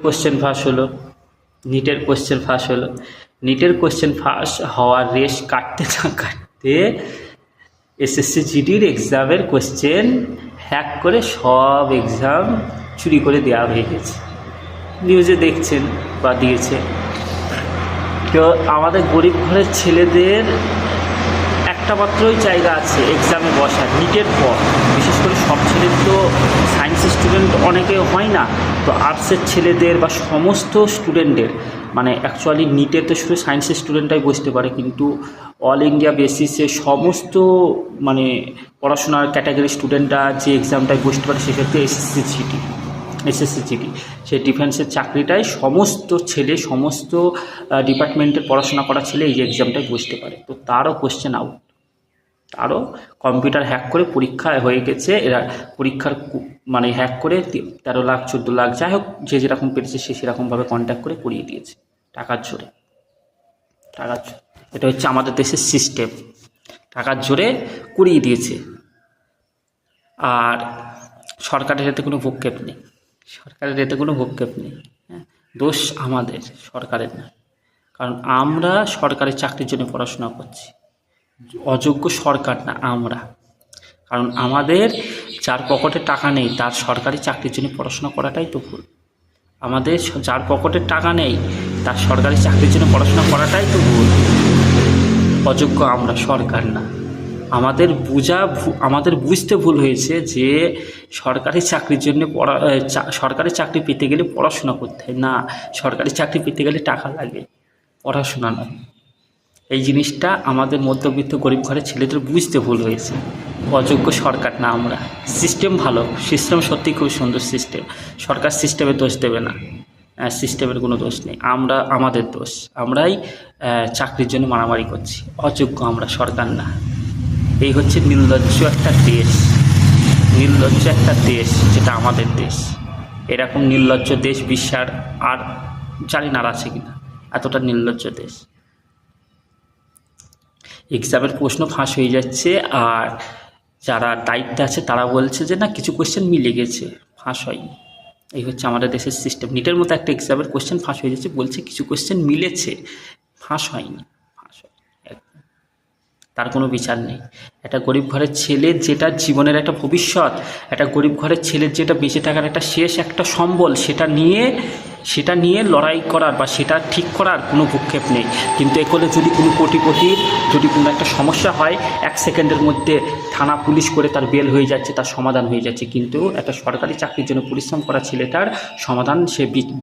Question ফাঁস হলো, নিটের question ফাঁস হলো। নিটের কোশ্চেন ফাঁস হওয়ার রেশ কাটতে না কাটতে এসএসসি জিডির এক্সামের কোশ্চেন হ্যাক করে সব এক্সাম চুরি করে দেওয়া হয়ে গেছে, নিউজে দেখছেন বা দিয়েছে। তো আমাদের গরিব ঘরের ছেলেদের একটা মাত্রই জায়গা আছে এক্সামে বসার নিটের পর। বিশেষ করে সব ছেলের তো সায়েন্সের স্টুডেন্ট অনেকে হয় না, তো আর্টসের ছেলেদের বা সমস্ত স্টুডেন্টের মানে অ্যাকচুয়ালি নিটে তো শুধু সায়েন্সের স্টুডেন্টরাই বসতে পারে, কিন্তু অল ইন্ডিয়া বেসিসে সমস্ত মানে পড়াশোনার ক্যাটাগরির স্টুডেন্টরা যে এক্সামটায় বসতে পারে সেক্ষেত্রে এসএসসি জিডি সেই ডিফেন্সের চাকরিটাই সমস্ত ছেলে সমস্ত ডিপার্টমেন্টের পড়াশোনা করা ছেলে এই এক্সামটায় বসতে পারে। তো তারও কোশ্চেন আউট, তারও কম্পিউটার হ্যাক করে পরীক্ষা হয়ে গেছে। এরা পরীক্ষার মানে হ্যাক করে 13 লাখ 14 লাখ যাই হোক যে যেরকম পেরেছে সে সেরকমভাবে কন্ট্যাক্ট করে করিয়ে দিয়েছে টাকার জোরে। এটা হচ্ছে আমাদের দেশের সিস্টেম, টাকার জোরে করিয়ে দিয়েছে। আর সরকারের এতে কোনো ভূক্ষেপ নেই, হ্যাঁ, দোষ আমাদের, সরকারের না। কারণ আমরা সরকারি চাকরির জন্য পড়াশোনা করছি, অযোগ্য সরকার না আমরা। কারণ আমাদের যার পকেটে টাকা নেই তার সরকারি চাকরির জন্য পড়াশোনা করাটাই তো ভুল। আমাদের যার পকেটে টাকা নেই তার সরকারি চাকরির জন্য পড়াশোনা করাটাই তো ভুল। অযোগ্য আমরা, সরকার না। আমাদের বুঝতে ভুল হয়েছে যে সরকারি চাকরির জন্য সরকারি চাকরি পেতে গেলে পড়াশোনা করতে হয় না, সরকারি চাকরি পেতে গেলে টাকা লাগে, পড়াশোনা নয়। এই জিনিসটা আমাদের মধ্যবিত্ত গরিব ঘরের ছেলেদের বুঝতে ভুল হয়েছে। অযোগ্য সরকার না আমরা। সিস্টেম ভালো, সিস্টেম সত্যিই খুব সুন্দর সিস্টেম, সরকার সিস্টেমের দোষ দেবে না, সিস্টেমের কোনো দোষ নেই, আমাদের দোষ, আমরাই চাকরির জন্য মারামারি করছি। অযোগ্য আমরা, সরকার না। এই হচ্ছে নির্লজ্জ একটা দেশ যেটা আমাদের দেশ। এরকম নির্লজ্জ দেশ বিশ্বের আর জানি না আছে কিনা, এতটা নির্লজ্জ দেশ। এক্সামের প্রশ্ন ফাঁস হয়ে যাচ্ছে আর যারা দায়িত্বে আছে তারা বলছে যে না কিছু কোশ্চেন মিলে গেছে, ফাঁস হয়নি। এই হচ্ছে আমাদের দেশের সিস্টেম। নিটের মতো একটা এক্সামের কোশ্চেন ফাঁস হয়ে যাচ্ছে, বলছে কিছু কোশ্চেন মিলেছে, ফাঁস হয়নি। তার কোনো বিচার নেই। একটা গরিব ঘরের ছেলের যেটা জীবনের একটা ভবিষ্যৎ, একটা গরিব ঘরের ছেলের যেটা বেঁচে থাকার একটা শেষ একটা সম্বল, সেটা নিয়ে লড়াই করার বা সেটা ঠিক করার কোনো ভূক্ষেপ নেই। কিন্তু এগুলো যদি কোনো কোটিপতির যদি কোনো একটা সমস্যা হয় 1 সেকেন্ডের মধ্যে থানা পুলিশ করে তার বেল হয়ে যাচ্ছে, তার সমাধান হয়ে যাচ্ছে। কিন্তু একটা সরকারি চাকরির জন্য পরিশ্রম করা ছেলেটার সমাধান সে